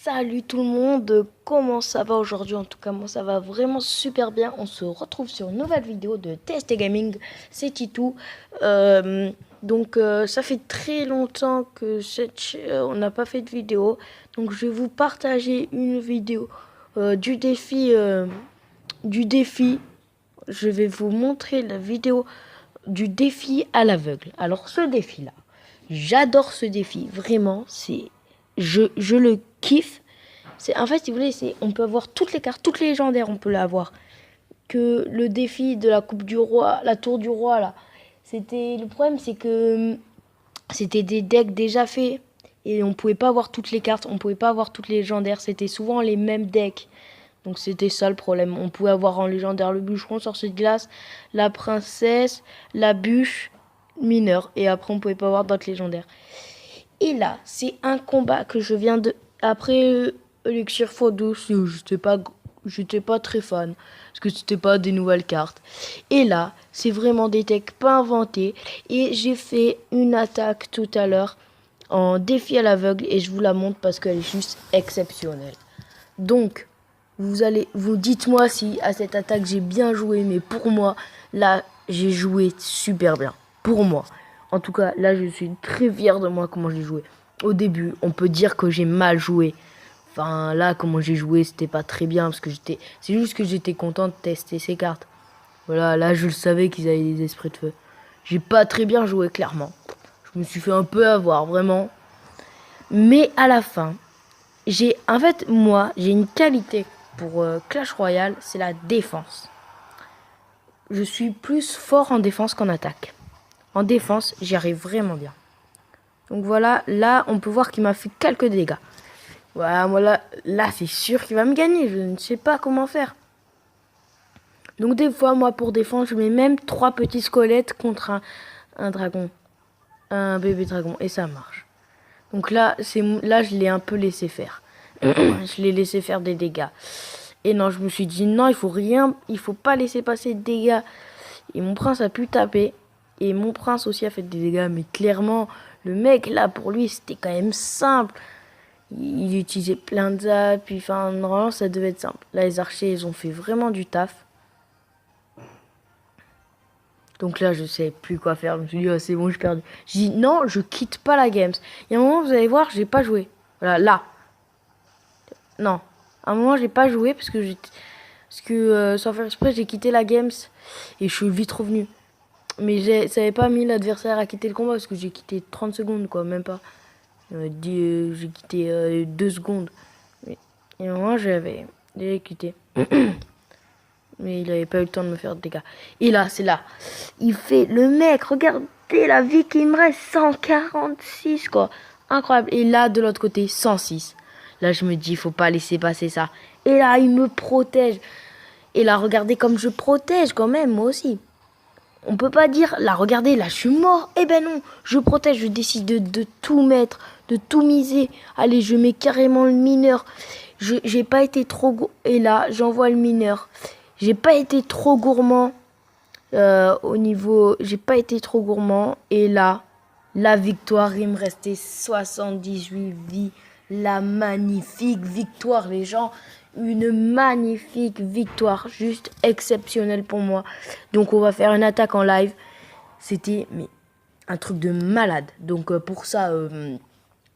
Salut tout le monde, comment ça va aujourd'hui? En tout cas, moi ça va vraiment super bien. On se retrouve sur une nouvelle vidéo de TST Gaming, c'est Titou. Ça fait très longtemps que on n'a pas fait de vidéo. Donc je vais vous partager une vidéo du défi. Je vais vous montrer la vidéo du défi à l'aveugle. Alors ce défi-là, j'adore ce défi, vraiment, je le kiffe. En fait, si vous voulez, on peut avoir toutes les cartes, toutes les légendaires, on peut l'avoir. Que le défi de la Coupe du Roi, la Tour du Roi, là, le problème, c'est que c'était des decks déjà faits et on pouvait pas avoir toutes les cartes, on pouvait pas avoir toutes les légendaires, c'était souvent les mêmes decks. Donc c'était ça le problème. On pouvait avoir en légendaire le bûcheron, sorcier de glace, la princesse, la bûche, mineur. Et après on pouvait pas avoir d'autres légendaires. Et là, c'est un combat que je viens de... Après Elixir x12, j'étais pas très fan. Parce que c'était pas des nouvelles cartes. Et là, c'est vraiment des decks pas inventés. Et j'ai fait une attaque tout à l'heure en défi à l'aveugle. Et je vous la montre parce qu'elle est juste exceptionnelle. Donc, vous dites-moi si à cette attaque j'ai bien joué. Mais pour moi, là, j'ai joué super bien. Pour moi. En tout cas, là, je suis très fier de moi comment j'ai joué. Au début, on peut dire que j'ai mal joué. Enfin, là, comment j'ai joué, c'était pas très bien parce que c'est juste que j'étais content de tester ces cartes. Voilà, là, je le savais qu'ils avaient des esprits de feu. J'ai pas très bien joué, clairement. Je me suis fait un peu avoir, vraiment. Mais à la fin, en fait, moi, j'ai une qualité pour Clash Royale, c'est la défense. Je suis plus fort en défense qu'en attaque. En défense, j'y arrive vraiment bien. Donc voilà, là, on peut voir qu'il m'a fait quelques dégâts. Voilà, moi là c'est sûr qu'il va me gagner. Je ne sais pas comment faire. Donc des fois, moi, pour défendre, je mets même 3 petits squelettes contre un dragon. Un bébé dragon. Et ça marche. Donc là, je l'ai un peu laissé faire. Je l'ai laissé faire des dégâts. Et non, je me suis dit, non, il faut pas laisser passer de dégâts. Et mon prince a pu taper. Et mon prince aussi a fait des dégâts. Mais clairement, le mec, là, pour lui, c'était quand même simple. Il utilisait plein de zaps. Puis, enfin, normalement, ça devait être simple. Là, les archers, ils ont fait vraiment du taf. Donc là, je sais plus quoi faire. Je me suis dit, oh, c'est bon, j'ai perdu. J'ai dit, non, je quitte pas la games. Il y a un moment, vous allez voir, j'ai pas joué. Voilà, là. Non. À un moment, j'ai pas joué parce que sans faire exprès, j'ai quitté la games et je suis vite revenu. Mais ça n'avait pas mis l'adversaire à quitter le combat parce que j'ai quitté 30 secondes, quoi, même pas. J'ai quitté 2 secondes. Et à un moment, j'avais quitté. Mais il avait pas eu le temps de me faire de dégâts. Et là, c'est là. Il fait le mec, regardez la vie qu'il me reste, 146, quoi. Incroyable. Et là, de l'autre côté, 106. Là, je me dis, il faut pas laisser passer ça. Et là, il me protège. Et là, regardez comme je protège quand même, moi aussi. On peut pas dire, là, regardez, là, je suis mort. Eh ben non, je protège, je décide de tout mettre, de tout miser. Allez, je mets carrément le mineur. J'ai pas été trop... Et là, j'envoie le mineur. J'ai pas été trop gourmand au niveau... J'ai pas été trop gourmand. Et là, la victoire, il me restait 78 vies. La magnifique victoire, les gens. Une magnifique victoire. Juste exceptionnelle pour moi. Donc, on va faire une attaque en live. C'était un truc de malade. Donc, pour ça...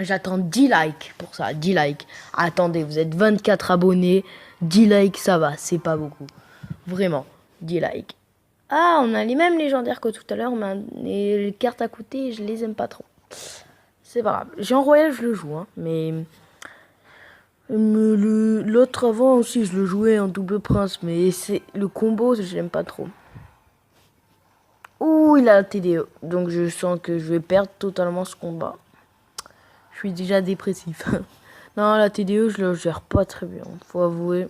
j'attends 10 likes pour ça, 10 likes. Attendez, vous êtes 24 abonnés, 10 likes, ça va, c'est pas beaucoup. Vraiment, 10 likes. Ah, on a les mêmes légendaires que tout à l'heure, mais les cartes à côté, je les aime pas trop. C'est pas grave. Jean Royal, je le joue, hein, mais l'autre avant aussi, je le jouais en double prince, mais c'est le combo, j'aime pas trop. Ouh, il a la TDE, donc je sens que je vais perdre totalement ce combat. Je suis déjà dépressif. Non, la TDE, je la gère pas très bien, faut avouer.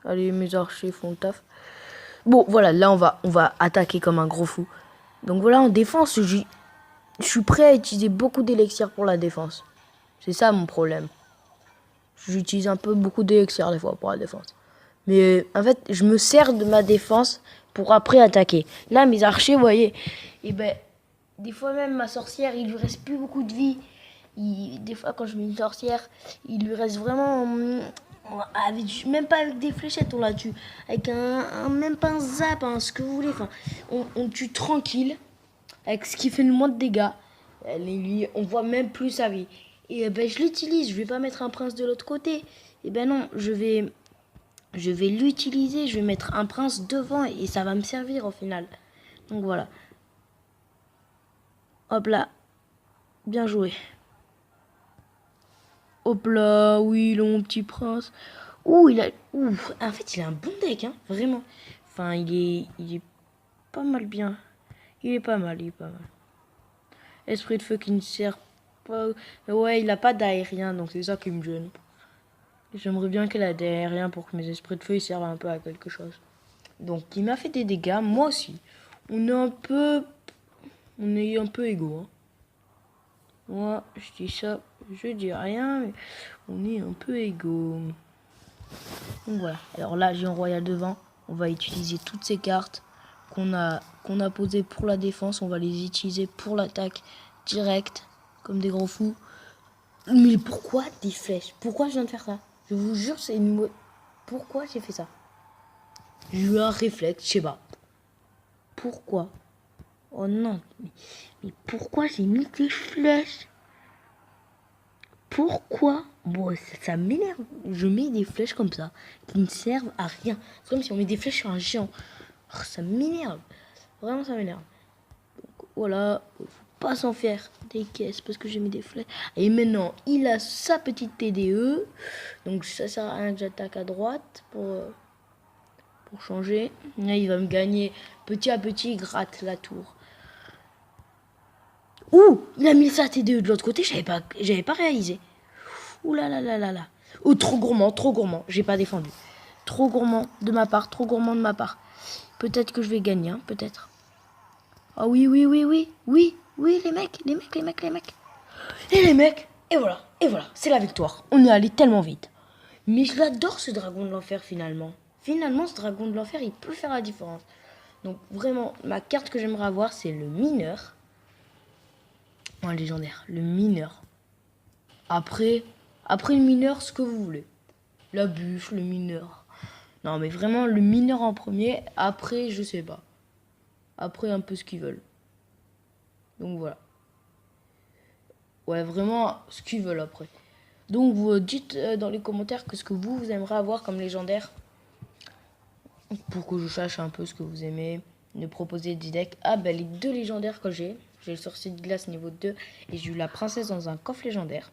Allez, mes archers font le taf. Bon, voilà, là, on va attaquer comme un gros fou. Donc voilà, en défense, je suis prêt à utiliser beaucoup d'élixirs pour la défense. C'est ça mon problème. J'utilise un peu beaucoup d'élixirs des fois pour la défense. Mais en fait, je me sers de ma défense pour après attaquer. Là, mes archers, vous voyez, et ben, des fois même ma sorcière, il lui reste plus beaucoup de vie. des fois, quand je mets une sorcière, il lui reste vraiment... même pas avec des fléchettes, on la tue. Avec même pas un zap, hein, ce que vous voulez. Enfin, on tue tranquille, avec ce qui fait le moins de dégâts. On voit même plus sa vie. Et ben, je l'utilise, je vais pas mettre un prince de l'autre côté. Et ben non, je vais l'utiliser, je vais mettre un prince devant et ça va me servir au final. Donc voilà. Hop là, bien joué. Hop là, oui, mon petit prince. Ouh, en fait, il a un bon deck, hein, vraiment. Enfin, il est pas mal bien. Il est pas mal. Esprit de feu qui ne sert pas... Ouais, il a pas d'aérien, donc c'est ça qui me gêne. J'aimerais bien qu'elle ait d'aérien pour que mes esprits de feu ils servent un peu à quelque chose. Donc, il m'a fait des dégâts, moi aussi. On est un peu égaux, hein. Moi, je dis ça, je dis rien, mais on est un peu égaux. Donc voilà. Alors là, j'ai un royal devant. On va utiliser toutes ces cartes qu'on a posées pour la défense. On va les utiliser pour l'attaque directe, comme des gros fous. Mais pourquoi des flèches? Pourquoi je viens de faire ça? Je vous jure, c'est une... Pourquoi j'ai fait ça? J'ai eu un réflexe, je sais pas. Pourquoi? Oh non, mais pourquoi j'ai mis des flèches? Pourquoi? Bon, ça m'énerve. Je mets des flèches comme ça, qui ne servent à rien. C'est comme si on met des flèches sur un géant. Oh, ça m'énerve. Vraiment, ça m'énerve. Donc voilà, faut pas s'en faire des caisses parce que j'ai mis des flèches. Et maintenant, il a sa petite TDE. Donc ça sert à rien que j'attaque à droite pour changer. Là, il va me gagner petit à petit, il gratte la tour. Ouh, il a mis sa TDE de l'autre côté, j'avais pas réalisé. Ouh là là là là là. Oh, trop gourmand, j'ai pas défendu. Trop gourmand de ma part, trop gourmand de ma part. Peut-être que je vais gagner, hein, peut-être. Ah oui, oui, les mecs. Et voilà, c'est la victoire. On est allé tellement vite. Mais je l'adore ce dragon de l'enfer finalement. Finalement, ce dragon de l'enfer, il peut faire la différence. Donc vraiment, ma carte que j'aimerais avoir, c'est le mineur. Un légendaire, le mineur. Après le mineur, ce que vous voulez. La bûche, le mineur. Non, mais vraiment, le mineur en premier. Après, je sais pas. Après, un peu ce qu'ils veulent. Donc voilà. Ouais, vraiment, ce qu'ils veulent après. Donc vous dites dans les commentaires que ce que vous aimeriez avoir comme légendaire. Pour que je sache un peu ce que vous aimez. Me proposer des decks. Ah ben les deux légendaires que j'ai. J'ai le sorcier de glace niveau 2. Et j'ai eu la princesse dans un coffre légendaire.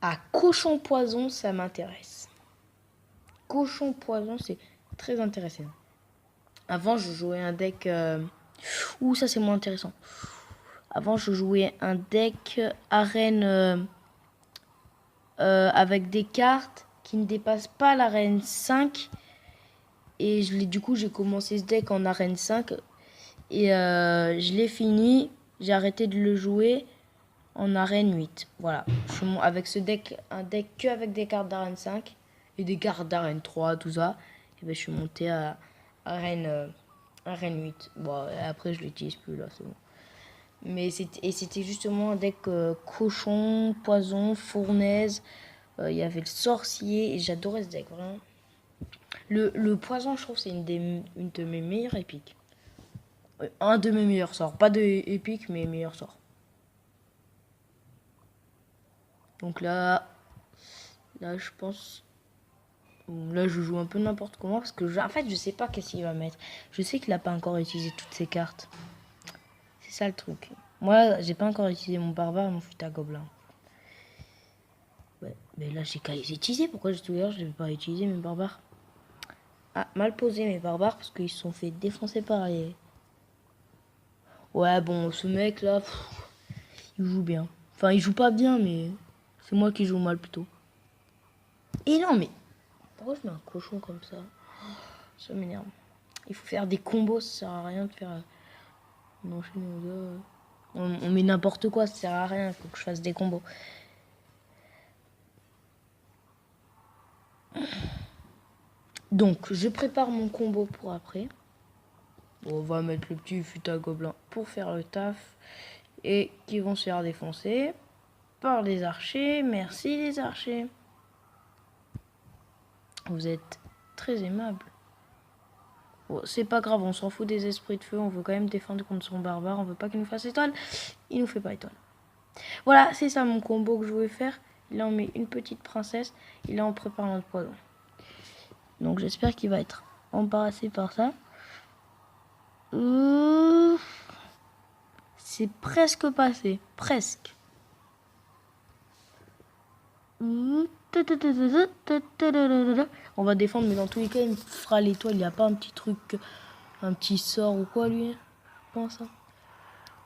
Ah, cochon poison, ça m'intéresse. Cochon poison, c'est très intéressant. Avant, je jouais un deck... Ouh, ça c'est moins intéressant. Avant, je jouais un deck arène avec des cartes qui ne dépassent pas l'arène 5. Et du coup, j'ai commencé ce deck en arène 5. Et je l'ai fini. J'ai arrêté de le jouer en arène 8. Voilà. Avec ce deck, un deck que avec des cartes d'arène 5 et des cartes d'arène 3, tout ça. Et ben, je suis monté à arène 8. Bon, après, je l'utilise plus là, c'est bon. Mais c'était justement un deck cochon, poison, fournaise. Il y avait le sorcier et j'adorais ce deck, vraiment. Le poison, je trouve, c'est une de mes meilleures épiques. Un de mes meilleurs sorts. Pas de épique, mais meilleurs sorts. Donc là, je pense... Là, je joue un peu n'importe comment parce que, en fait, je sais pas qu'est-ce qu'il va mettre. Je sais qu'il a pas encore utilisé toutes ses cartes. C'est ça le truc. Moi, j'ai pas encore utilisé mon barbare, mon fut à gobelin. Ouais, mais là, j'ai qu'à les utiliser. Pourquoi tout à l'heure, je ne vais pas utiliser mes barbares? Ah, mal posé mes barbares parce qu'ils se sont fait défoncer par les... Ouais, bon, ce mec là, il joue bien. Enfin, il joue pas bien, mais c'est moi qui joue mal plutôt. Et non, mais pourquoi je mets un cochon comme ça? Ça m'énerve. Il faut faire des combos, ça sert à rien de faire un enchaînement. On met n'importe quoi, ça sert à rien, il faut que je fasse des combos. Donc, je prépare mon combo pour après. Bon, on va mettre le petit fut à gobelin pour faire le taf. Et qui vont se faire défoncer. par les archers. Merci les archers. Vous êtes très aimables. Bon, c'est pas grave, on s'en fout des esprits de feu. On veut quand même défendre contre son barbare. On veut pas qu'il nous fasse étoile. Il nous fait pas étoile. Voilà, c'est ça mon combo que je voulais faire. Là, on met une petite princesse. Et là, on prépare notre poison. Donc, j'espère qu'il va être embarrassé par ça. C'est presque passé. Presque. On va défendre, mais dans tous les cas, il me fera l'étoile. Il n'y a pas un petit truc, un petit sort ou quoi, lui? Je pense. Hein.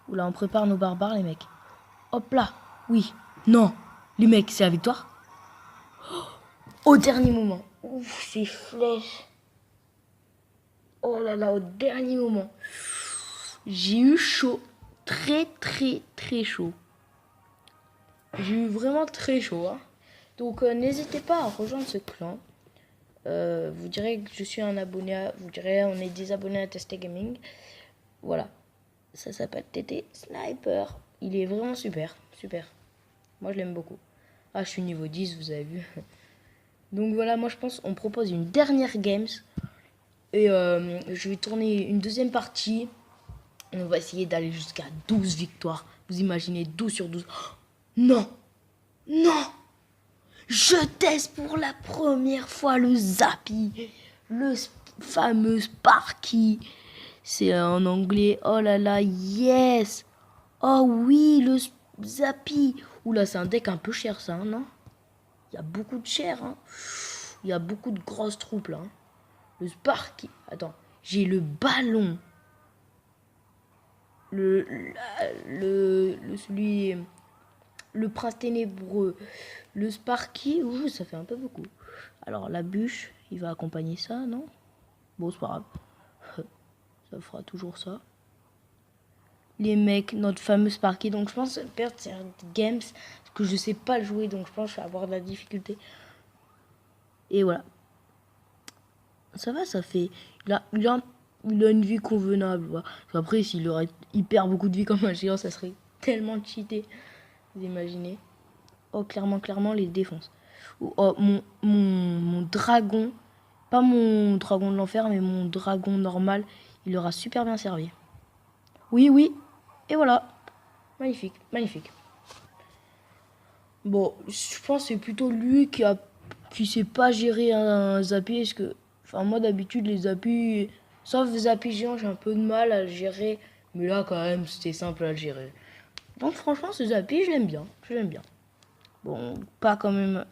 Oula, on prépare nos barbares, les mecs. Hop là. Oui. Non. Les mecs, c'est la victoire. Au dernier moment. Ouf, ces flèches. Oh là là, au dernier moment. J'ai eu chaud. Très, très, très chaud. J'ai eu vraiment très chaud. Hein. Donc, n'hésitez pas à rejoindre ce clan. Vous direz que je suis un abonné. Vous direz on est des abonnés à TT Gaming. Voilà. Ça s'appelle TT Sniper. Il est vraiment super. Super. Moi, je l'aime beaucoup. Ah, je suis niveau 10, vous avez vu. Donc voilà, moi je pense on propose une dernière games. Et je vais tourner une deuxième partie. On va essayer d'aller jusqu'à 12 victoires. Vous imaginez 12 sur 12. Oh, non. Non. Je teste pour la première fois le Zappy. Le fameux Sparky. C'est en anglais. Oh là là, yes. Oh oui, le Zappy. Oula, c'est un deck un peu cher ça, non? Il y a beaucoup de chair, hein. Il y a beaucoup de grosses troupes là. Hein. Le Sparky. Attends, j'ai le ballon. Celui. Le prince ténébreux. Le Sparky. Ouh, ça fait un peu beaucoup. Alors la bûche, il va accompagner ça, non? Bon, c'est pas grave. Ça fera toujours ça. Les mecs, notre fameux Sparky. Donc je pense perdre cette games. Parce que je sais pas le jouer. Donc je pense que je vais avoir de la difficulté. Et voilà. Ça va, ça fait... Il a une vie convenable. Voilà. Après, s'il aurait hyper beaucoup de vie comme un géant, ça serait tellement cheaté. Vous imaginez? Oh, clairement, les défonce. Oh, mon dragon. Pas mon dragon de l'enfer, mais mon dragon normal. Il aura super bien servi. Oui. Et voilà. Magnifique, magnifique. Bon, je pense que c'est plutôt lui qui sait pas gérer un Zappy. Parce que, enfin, moi d'habitude, les Zappy, sauf Zappy géant, j'ai un peu de mal à le gérer. Mais là, quand même, c'était simple à le gérer. Donc, franchement, ce Zappy, je l'aime bien. Bon, pas quand même.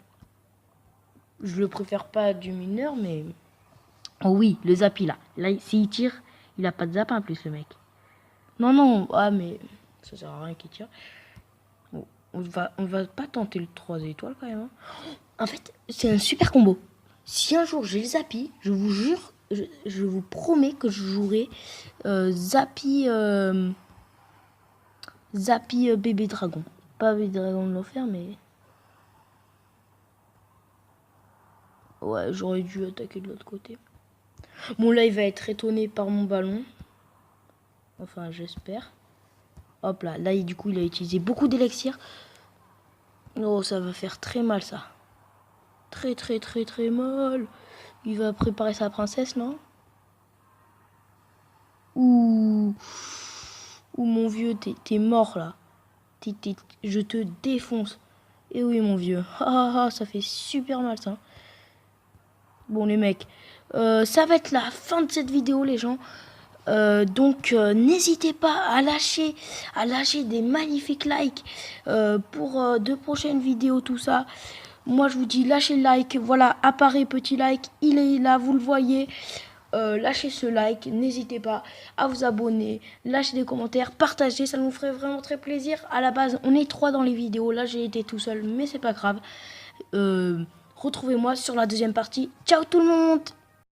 Je le préfère pas du mineur, mais. Oh oui, le Zappy là. Là, s'il tire, il a pas de Zappy en plus, le mec. Non. Ah, mais ça sert à rien qu'il tire. Bon, on va pas tenter le 3 étoiles quand même. Hein. En fait, c'est un super combo. Si un jour j'ai le Zappy, je vous jure, je vous promets que je jouerai Zappy bébé dragon. Pas bébé dragon de l'enfer, mais... Ouais, j'aurais dû attaquer de l'autre côté. Bon, là, il va être étonné par mon ballon. Enfin, j'espère. Hop là, du coup, il a utilisé beaucoup d'élixir. Oh, ça va faire très mal, ça. Très mal. Il va préparer sa princesse, non? Ouh, mon vieux, t'es mort, là. Je te défonce. Et oui, mon vieux. Ça fait super mal, ça. Bon, les mecs, ça va être la fin de cette vidéo, les gens. Donc n'hésitez pas à lâcher des magnifiques likes pour de prochaines vidéos, tout ça. Moi je vous dis lâchez le like, voilà, apparaît petit like, il est là, vous le voyez. Lâchez ce like, n'hésitez pas à vous abonner, lâchez des commentaires, partagez, ça nous ferait vraiment très plaisir. À la base on est 3 dans les vidéos, là j'ai été tout seul mais c'est pas grave. Retrouvez-moi sur la deuxième partie. Ciao tout le monde!